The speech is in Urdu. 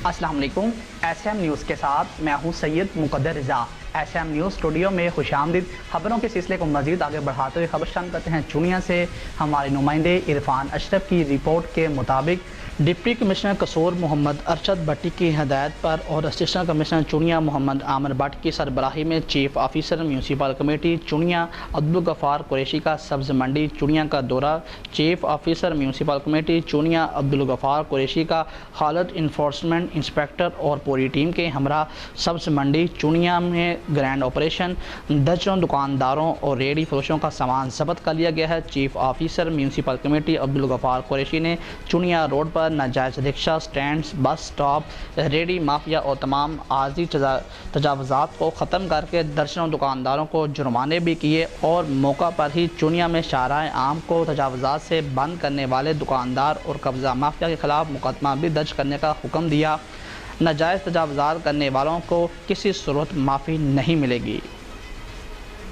السلام علیکم۔ ایس ایم نیوز کے ساتھ میں ہوں سید مقدر رضا۔ ایس ایم نیوز اسٹوڈیو میں خوش آمدید۔ خبروں کے سلسلے کو مزید آگے بڑھاتے ہوئے خبر شامل کرتے ہیں چونیا سے۔ ہمارے نمائندے عرفان اشرف کی رپورٹ کے مطابق ڈپٹی کمشنر قصور محمد ارشد بٹی کی ہدایت پر اور اسسٹنٹ کمشنر چونیا محمد عامر بٹ کی سربراہی میں chief officer municipal committee Chunian Abdul Ghaffar Qureshi کا سبز منڈی چونیا کا دورہ۔ Chief officer municipal committee Chunian Abdul Ghaffar Qureshi کا حالت انفورسمنٹ انسپکٹر اور پوری ٹیم کے ہمراہ سبز منڈی چونیا میں گرینڈ آپریشن۔ درجنوں دکانداروں اور ریڑھی فروشوں کا سامان ضبط کر لیا گیا ہے۔ Chief officer municipal committee Abdul Ghaffar Qureshi نے چونیا روڈ پر ناجائز رکشہ سٹینڈز، بس سٹاپ، ریڑھی مافیا اور تمام عارضی تجاوزات کو ختم کر کے درجنوں دکانداروں کو جرمانے بھی کیے اور موقع پر ہی چونیا میں شاہراہ عام کو تجاوزات سے بند کرنے والے دکاندار اور قبضہ مافیا کے خلاف مقدمہ بھی درج کرنے کا حکم دیا۔ ناجائز تجاوزات کرنے والوں کو کسی صورت معافی نہیں ملے گی۔